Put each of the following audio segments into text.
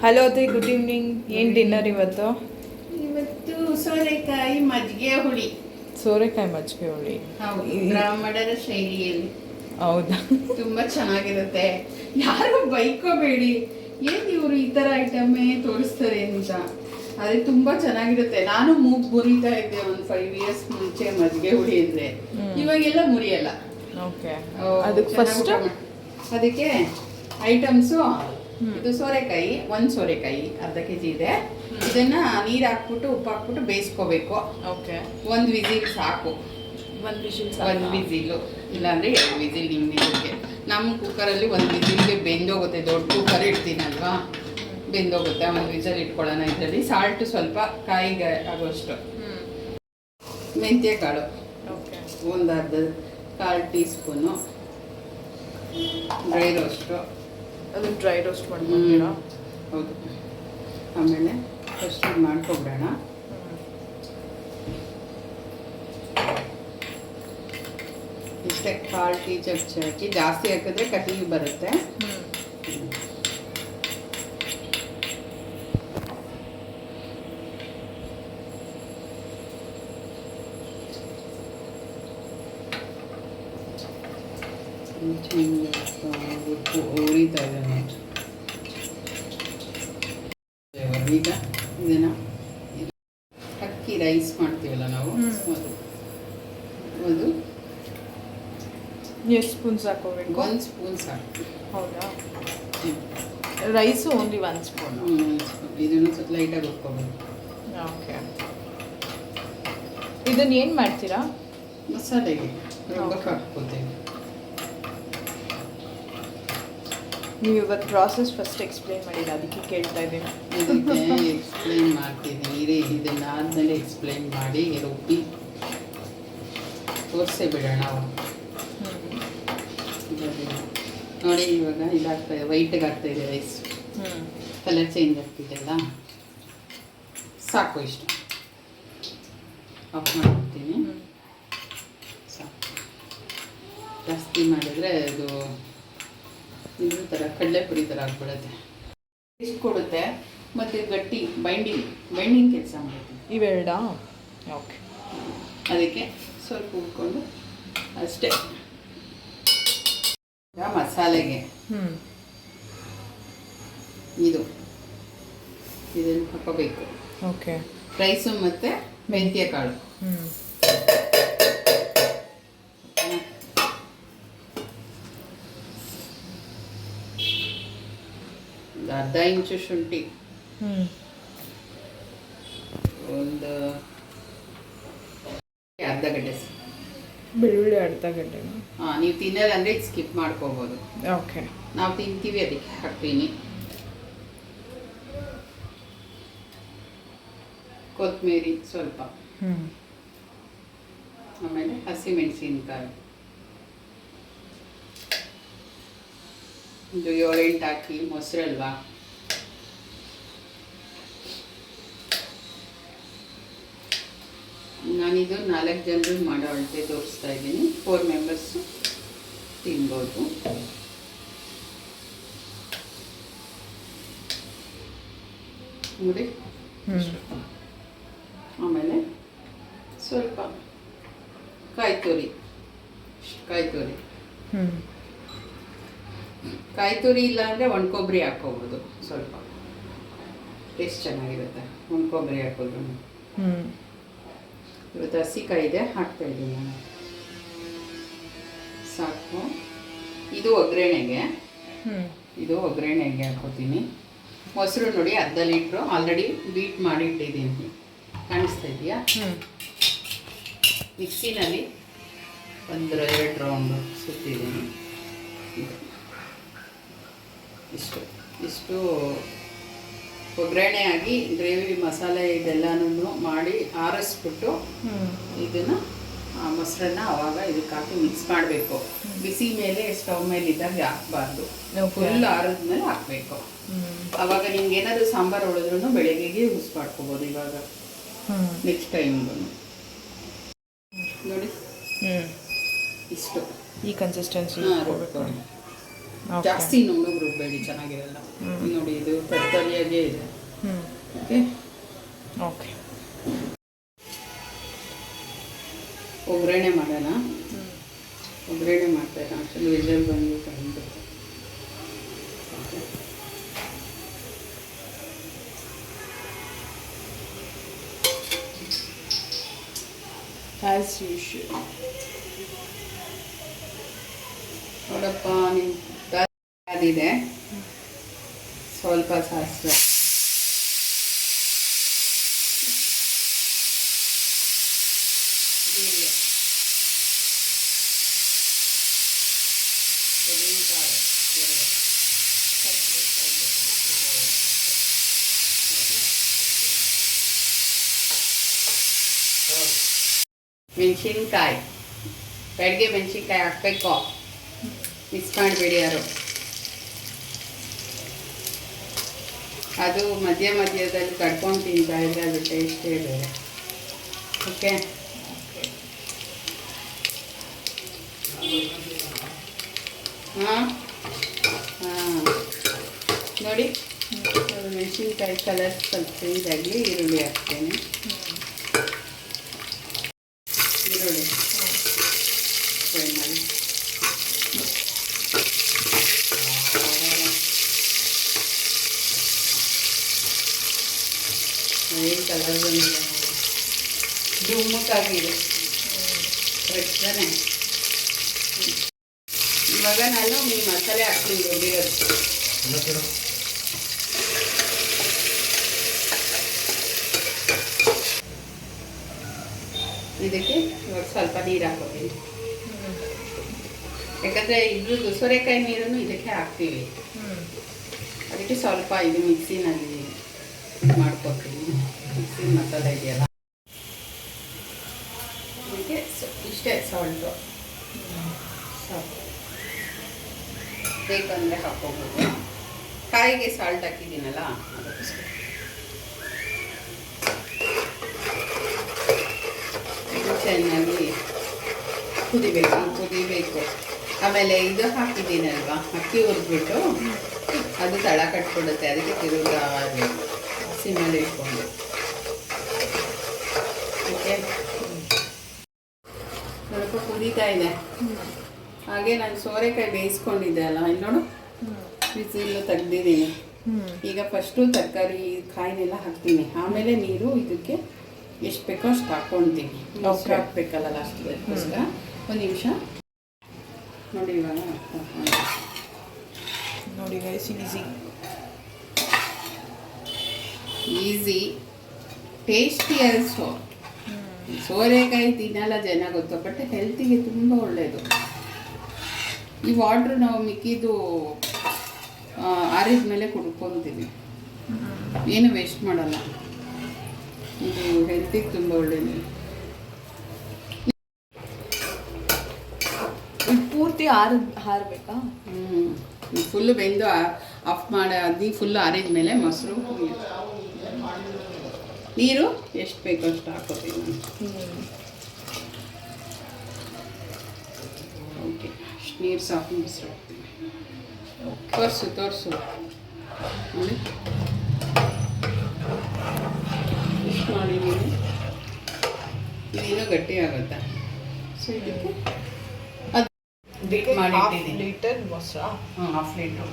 Hello ಅದೇ good evening. ಏನು dinner ಇವತ್ತು? ಇವತ್ತು ಸೋರೆಕಾಯಿ ಮಜ್ಜಿಗೆ ಹುಳಿ. ಸೋರೆಕಾಯಿ ಮಜ್ಜಿಗೆ ಹುಳಿ. ಬ್ರಾಹ್ಮಣರ ಶೈಲಿಯಲ್ಲಿ. ಹೌದಾ? ತುಂಬಾ ಚೆನ್ನಾಗಿರುತ್ತೆ. ಯಾರು ಬೈಕೋಬೇಡಿ, ಏನ್ ಇವರು ಈ ತರ ಐಟಮೇ ತೋರಿಸ್ತಾರೆ ಅಂತ. ಅದೇ ತುಂಬಾ ಚೆನ್ನಾಗಿರುತ್ತೆ. ನಾನು ಮೂಗ್ ಮುರಿತಾ ಇದ್ದೆ ಒಂದು 5 years ಮುಂಚೆ ಮಜ್ಜಿಗೆ ಹುಳಿ ಅಂದ್ರೆ. ಇವಾಗೆಲ್ಲ ಮುರಿಯಲ್ಲ. ಓಕೆ. ಅದಕ್ಕೆ ಫಸ್ಟ್ ಅದಕ್ಕೆ ಐಟಮ್ಸು ಇದು ಸೋರೆಕಾಯಿ, ಒಂದು ಸೋರೆಕಾಯಿ ಅರ್ಧ kg ಇದೆ. ಇದನ್ನ ನೀರು ಹಾಕ್ಬಿಟ್ಟು ಉಪ್ಪು ಹಾಕ್ಬಿಟ್ಟು ಬೇಯಿಸ್ಕೋಬೇಕು. ಓಕೆ. 1 ವಿಸಿಲ್ ಸಾಕು. 1 ವಿಸಿಲ್? 1 ವಿಸಿಲು, ಇಲ್ಲಾಂದ್ರೆ 2 ವಿಸಿಲ್ ನಿಮ್ಮ ಇದಕ್ಕೆ. ನಮ್ಮ ಕುಕ್ಕರಲ್ಲಿ 1 ವಿಸಿಲ್ಗೆ ಬೆಂದೋಗುತ್ತೆ. ದೊಡ್ಡ ಕುಕ್ಕರ್ ಇಡ್ತೀನಲ್ವಾ, ಬೆಂದೋಗುತ್ತೆ. 1 ವಿಸಿಲ್ ಇಟ್ಕೊಳ್ಳೋಣ. ಇದರಲ್ಲಿ ಸಾಲ್ಟ್ ಸ್ವಲ್ಪ ಕಾಯಿಗೆ ಆಗೋಷ್ಟು. ಮೆಂತ್ಯ ಕಾಳು ಒಂದು ಕಾಲು ಟೀ ಸ್ಪೂನು. Dry roast. ಅದನ್ನ ಡ್ರೈ ರೋಸ್ಟ್ ಮಾಡ್ಕೊಂಡ್ಬಿಡೋಣ. ಹೌದು. ಆಮೇಲೆ ಫಸ್ಟ್ ಮಾಡ್ಕೊಬಿಡೋಣ. ಇಷ್ಟೇ, ಕಾಲು ಟೀ ಚಮಚ ಹಾಕಿ. ಜಾಸ್ತಿ ಹಾಕಿದ್ರೆ ಕಟಿಗೆ ಬರುತ್ತೆ. ಉಪ್ಪು ಉರಿತಾ ಇದೆ. ಈಗ ಇದನ್ನ ಅಕ್ಕಿ ರೈಸ್ ಮಾಡ್ತೀವಲ್ಲ ನಾವು, ಅದು ಎಷ್ಟು ಸ್ಪೂನ್ಸ್ ಹಾಕೋಬೇಕು? 1 ಸ್ಪೂನ್ ಸಾಕು. ಹೌದಾ? Rice only 1 spoon. ಇದನ್ನು ಸ್ವಲ್ಪ ಲೈಟಾಗಿ ಹುರ್ಕೋಬೇಕು. ಓಕೆ. ಇದನ್ನ ಏನು ಮಾಡ್ತೀರಾ? ಮಸಾಲೆಗೆ ರುಬ್ಬಕ್ಕೆ ಹಾಕ್ಕೋತೀವಿ. ನೀವು ಇವತ್ತು ಪ್ರಾಸೆಸ್ ಫಸ್ಟ್ ಎಕ್ಸ್ಪ್ಲೈನ್ ಮಾಡಿಲ್ಲ, ಅದಕ್ಕೆ ಕೇಳ್ತಾ ಇದ್ದೀನಿ. ಇದಕ್ಕೆ ಎಕ್ಸ್ಪ್ಲೈನ್ ಮಾಡ್ತಿದ್ದೀನಿ. ಇದನ್ನ ಆದಮೇಲೆ ಎಕ್ಸ್ಪ್ಲೈನ್ ಮಾಡಿ ರುಬ್ಬಿ ತೋರಿಸೇ ಬಿಡೋಣ ನಾವು. ನೋಡಿ ಇವಾಗ ಇದಾಗ್ತಾಯಿದೆ, ವೈಟಿಗೆ ಆಗ್ತಾಯಿದೆ ರೈಸ್. ಕಲರ್ ಚೇಂಜ್ ಆಗ್ತಿದೆಯಲ್ಲ, ಸಾಕು. ಇಷ್ಟು ಆಫ್ ಮಾಡ್ಬಿಡ್ತೀನಿ. ಸಾಕು. ಜಾಸ್ತಿ ಮಾಡಿದ್ರೆ ಅದು ಇದ್ರ ಥರ ಕಡಲೆಪುರಿ ಥರ ಆಗ್ಬಿಡುತ್ತೆ. ಇಷ್ಟು ಕೊಡುತ್ತೆ ಮತ್ತು ಗಟ್ಟಿ ಬೈಂಡಿಂಗ್ ಕೆಲಸ ಮಾಡುತ್ತೆ ಇವೆರಡ. ಓಕೆ. ಅದಕ್ಕೆ ಸ್ವಲ್ಪ ಉಳ್ಕೊಂಡು ಅಷ್ಟೇ. ಮಸಾಲೆಗೆ ಇದನ್ನು ಹಾಕೋಬೇಕು. ಓಕೆ. ರೈಸು ಮತ್ತು ಮೆಂತ್ಯ ಕಾಳು. ಅರ್ಧ ಇಂಚು ಶುಂಠಿ, ಒಂದು ಅರ್ಧ ಗಡ್ಡೆ ಬೆಳ್ಳುಳ್ಳಿ, ಅರ್ಧ ಗಡ್ಡೆ. ನೀವು ತಿನ್ನಲ್ಲ ಅಂದರೆ ಇದು ಸ್ಕಿಪ್ ಮಾಡ್ಕೋಬೋದು. ಓಕೆ. ನಾವು ತಿಂತೀವಿ, ಅದಕ್ಕೆ ಹಾಕ್ತೀನಿ. ಕೊತ್ತಂಬರಿ ಸ್ವಲ್ಪ, ಆಮೇಲೆ ಹಸಿಮೆಣಸಿನ್ಕಾಯಿ ಒಂದು 7-8 ಹಾಕಿ. ಮೊಸರಲ್ವಾ, ನಾನಿದು 4 ಜನರು ಮಾಡೋ ಅಳತೆ ತೋರಿಸ್ತಾ ಇದ್ದೀನಿ. 4 ಮೆಂಬರ್ಸು ತಿನ್ಬೋದು. ನೋಡಿ. ಆಮೇಲೆ ಸ್ವಲ್ಪ ಕಾಯಿ ತುರಿ. ಕಾಯಿ ತುರಿ ಇಲ್ಲ ಅಂದರೆ ಒಣ ಕೊಬ್ಬರಿ ಹಾಕ್ಕೋಬೋದು. ಸ್ವಲ್ಪ ಟೇಸ್ಟ್ ಚೆನ್ನಾಗಿರುತ್ತೆ ಒಣ ಕೊಬ್ಬರಿ ಹಾಕೋದು. ಇವತ್ತು ಹಸಿಕಾಯಿ ಇದೆ, ಹಾಕ್ತಾಯಿದ್ದೀನಿ ನಾನು. ಸಾಕು. ಇದು ಒಗ್ಗರಣೆಗೆ ಹಾಕೋತೀನಿ. ಮೊಸರು ನೋಡಿ, ಅರ್ಧ ಲೀಟ್ರು ಆಲ್ರೆಡಿ ಬೀಟ್ ಮಾಡಿ ಇಟ್ಟಿದ್ದೀನಿ. ಕಾಣಿಸ್ತಾ ಇದೆಯಾ? ಮಿಕ್ಸಿನಲ್ಲಿ 1-2 ರೌಂಡು ಸುತ್ತಿದ್ದೀನಿ. ಇಷ್ಟು ಒಗ್ಗರಣೆ ಆಗಿ ಗ್ರೇವಿ ಮಸಾಲೆ ಇದೆಲ್ಲನೂ ಮಾಡಿ ಆರಿಸ್ಬಿಟ್ಟು ಇದನ್ನು ಮೊಸರನ್ನ ಅವಾಗ ಇದಕ್ಕೆ ಹಾಕಿ ಮಿಕ್ಸ್ ಮಾಡಬೇಕು. ಬಿಸಿ ಮೇಲೆ ಸ್ಟವ್ ಮೇಲೆ ಇದ್ದಾಗ ಹಾಕಬಾರ್ದು, ಫುಲ್ ಆರಿದ್ಮೇಲೆ ಹಾಕಬೇಕು. ಅವಾಗ ನಿಮ್ಗೆ ಏನಾದರೂ ಸಾಂಬಾರು ಉಳಿದ್ರೂ ಬೆಳಗ್ಗೆಗೆ ಯೂಸ್ ಮಾಡ್ಕೋಬೋದು. ಇವಾಗ ನೆಕ್ಸ್ಟ್ ಟೈಮ್ ನೋಡಿ, ಇಷ್ಟು ಈ ಕನ್ಸಿಸ್ಟೆನ್ಸಿ. ಜಾಸ್ತಿ ನುಣ್ಣಗೆ ರುಬ್ಬೇಡಿ, ಚೆನ್ನಾಗಿರಲ್ಲ. ನೋಡಿ ಇದು ತರಕಾರಿ ಡ್ರೈಯಾಗೇ ಇದೆ. Okay okay. ಒಗ್ಗರಣೆ ಮಾಡೋಣ. ಒಗ್ಗರಣೆ ಮಾಡ್ತಾಯಿಲ್ಲ, ಆ್ಯಕ್ಚುಲಿ ವಿಜಲ್ ಬಂದು ಬಂದ್ಬಿಟ್ಟು. As usual. ನೋಡಪ್ಪ, ನಿಮ್ಮ ಅದಿದೆ, ಸ್ವಲ್ಪ ಸಾಸಿವೆ, ಜೀರಿಗೆ, ತೆಂಗಿನಕಾಯಿ ಎರಡು, ಮೆಣಸಿನ್ಕಾಯಿ, ಬೆಳಗ್ಗೆ ಮೆಣಸಿನ್ಕಾಯಿ ಹಾಕಬೇಕು, ಮಿಕ್ಸ್ ಮಾಡಬೇಡಿ ಯಾರು. ಅದು ಮಧ್ಯ ಮಧ್ಯದಲ್ಲಿ ಕಡ್ಕೊಂಡು ತಿಂತಾ ಇದ್ರೆ ಅದು ಟೇಸ್ಟೇ ಬೇರೆ. ಓಕೆ, ಹಾಂ ಹಾಂ ನೋಡಿ, ಮೆಣಸಿನ್ಕಾಯಿ ಕಲರ್ ಸ್ವಲ್ಪ ಚೇಂಜ್ ಆಗಲಿ. ಈರುಳ್ಳಿ ಹಾಕ್ತೇನೆ. ಈರುಳ್ಳಿ ಫ್ರೈ ಮಾಡಿ. ಏನು ಕಲರ್ ಬಂದಿದೆ, ದುಮ್ಮಕ್ಕಾಗಿದೆ, ಕರೆಕ್ಟ್ ತಾನೆ. ಇವಾಗ ನಾನು ಈ ಮಸಾಲೆ ಹಾಕ್ತೀನಿ, ರುಬ್ಬಿರೋದು. ಇದಕ್ಕೆ ಇವಾಗ ಸ್ವಲ್ಪ ನೀರು ಹಾಕೋತೀನಿ, ಯಾಕಂದರೆ ಇದ್ರದ್ದು ಸೋರೆಕಾಯಿ ನೀರನ್ನು ಇದಕ್ಕೆ ಹಾಕ್ತೀವಿ. ಅದಕ್ಕೆ ಸ್ವಲ್ಪ ಇದು ಮಿಕ್ಸಿನಲ್ಲಿ ಮಾಡ್ಕೊತೀನಿ. ಮಿಕ್ಸಿ ಮಸಾಲೆ ಇದೆಯಲ್ಲ, ಇದಕ್ಕೆ ಇಷ್ಟೇ ಸಾಲ್ಟು ಸಾಕು, ಬೇಕಂದರೆ ಹಾಕ್ಕೋಬೋದು. ಕಾಯಿಗೆ ಸಾಲ್ಟ್ ಹಾಕಿದ್ದೀನಲ್ಲ ಅದಕ್ಕೋಸ್ಕರ. ಇದು ಚೆನ್ನಾಗಿ ಕುದಿಬೇಕು. ಆಮೇಲೆ ಇದು ಹಾಕಿದ್ದೀನಲ್ವ, ಅಕ್ಕಿ ಹುರಿದ್ಬಿಟ್ಟು ಅದು ತಳ ಕಟ್ಕೊಡುತ್ತೆ, ಅದಕ್ಕೆ ತಿರುಗಾ ಸಿಮ್ಮಲ್ಲಿ ಇಟ್ಕೊಂಡು. ಓಕೆ, ಸ್ವಲ್ಪ ಕುದೀತಾ ಇದೆ. ಹಾಗೆ ನಾನು ಸೋರೆಕಾಯಿ ಬೇಯಿಸ್ಕೊಂಡಿದ್ದೆ ಅಲ್ಲ, ಇಲ್ಲಿ ನೋಡು, ಬಿಸಿಲು ತೆಗ್ದಿದ್ದೀನಿ. ಈಗ ಫಸ್ಟು ತರಕಾರಿ ಕಾಯಿನೆಲ್ಲ ಹಾಕ್ತೀನಿ, ಆಮೇಲೆ ನೀರು ಇದಕ್ಕೆ ಎಷ್ಟು ಬೇಕೋ ಅಷ್ಟು ಹಾಕ್ಕೊಳ್ತೀನಿ. ಮೊಸರು ಹಾಕ್ಬೇಕಲ್ಲ ಲಾಸ್ಟ್, ಅದಕ್ಕೋಸ್ಕರ ಒಂದು ನಿಮಿಷ ನೋಡಿ. ಇವಾಗ ನೋಡಿ ಗೈಸ್, ಈಸಿ, ಟೇಸ್ಟಿ ಆಲ್ಸೋ. ಸೋರೆಕಾಯಿ ತಿನ್ನಲ್ಲ ಜನ ಗೊತ್ತು, ಬಟ್ ಹೆಲ್ತಿಗೆ ತುಂಬ ಒಳ್ಳೆಯದು. ಈ ವಾಟ್ರ್ ನಾವು ಮಿಕ್ಕಿದ್ದು ಆರಿದ ಮೇಲೆ ಕುಡ್ಕೊತೀವಿ, ಏನು ವೇಸ್ಟ್ ಮಾಡಲ್ಲ. ಇದು ಹೆಲ್ತಿಗೆ ತುಂಬ ಒಳ್ಳೆಯದು. ಪೂರ್ತಿ ಹಾರಬೇಕಾ? ಫುಲ್ಲು ಬೆಂದು ಆಫ್ ಮಾಡಿ ಫುಲ್ಲು ಆರಿದ ಮೇಲೆ ಮೊಸರು, ನೀರು ಎಷ್ಟು ಬೇಕೋ ಅಷ್ಟು ಹಾಕೋತೀನಿ ನಾನು. ಓಕೆ, ಅಷ್ಟು ನೀರು ಸಾಕು. ಮೊಸರು ಹಾಕ್ತೀನಿ. ತೋರಿಸು ನೋಡಿ ಎಷ್ಟು ಮಾಡಿದ್ದೀನಿ. ಇದೇನೋ ಗಟ್ಟಿ ಆಗುತ್ತೆ, ಸೊ ಇದಕ್ಕೆ ಲೀಟರ್ ಮೊಸರಾ? ಹಾಂ, 1/2 ಲೀಟ್ರು.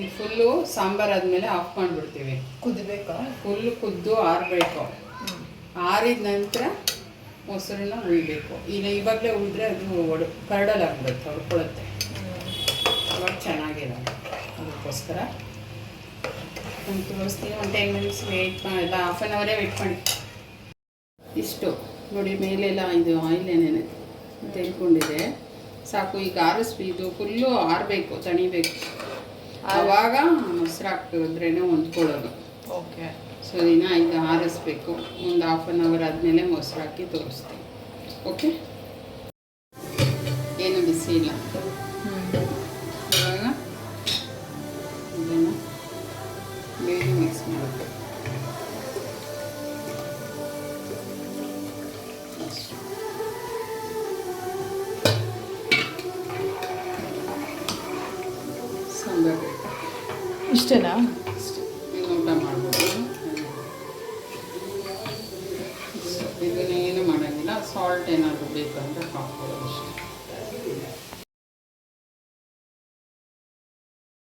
ಈಗ ಫುಲ್ಲು ಸಾಂಬಾರು ಆದಮೇಲೆ ಆಫ್ ಮಾಡಿಬಿಡ್ತೀವಿ. ಕುದಿಬೇಕಾ? ಫುಲ್ಲು ಕುದ್ದು ಆರಬೇಕು. ಆರಿದ ನಂತರ ಮೊಸರನ್ನ ಉಯ್ಬೇಕು. ಇವಾಗಲೇ ಉಳಿದ್ರೆ ಅದು ಕರಡಲಾಗ್ಬಿಡುತ್ತೆ, ಹೊಡ್ಕೊಳುತ್ತೆ. ಅವಾಗ ಚೆನ್ನಾಗಿರಲ್ಲ. ಅದಕ್ಕೋಸ್ಕರ ನಾನು ತೋರಿಸ್ತೀನಿ. ಒಂದು 10 ಮಿನಿಟ್ಸ್ ವೆಯ್ಟ್ ಇಲ್ಲ, 1/2 ಅವರೇ ವೆಯ್ಟ್ ಮಾಡಿ. ಇಷ್ಟು ನೋಡಿ, ಮೇಲೆಲ್ಲ ಇದು ಆಯಿಲ್ ಏನೇನೆ ತೆಳ್ಕೊಂಡಿದೆ, ಸಾಕು. ಈಗ ಇದು ಫುಲ್ಲು ಆರಬೇಕು, ತಣಿಬೇಕು. ಆವಾಗ ಮೊಸರು ಹಾಕಿದ್ರೇ ಹೊಂದ್ಕೊಳ್ಳೋದು. ಓಕೆ, ಸೊ ದಿನ ಈಗ ಆರಿಸ್ಬೇಕು. ಒಂದು 1/2 ಅವರ್ ಆದಮೇಲೆ ಮೊಸರು ಹಾಕಿ ತೋರಿಸ್ತೀನಿ. ಓಕೆ, ಏನು ಬಿಸಿ ಇಲ್ಲ. ಇವಾಗ ಇದನ್ನು ಬೇಗ ಮಿಕ್ಸ್ ಮಾಡಬೇಕು. ಸಾಂಬಾರು ಇಷ್ಟೇನಾ? ಅಷ್ಟೇ. ಕಲರ್ ಏನಾದರೂ ಬೇಕಂದ್ರೆ ಹಾಕ್ಕೊಳ್ಳೋದು ಅಷ್ಟೇ.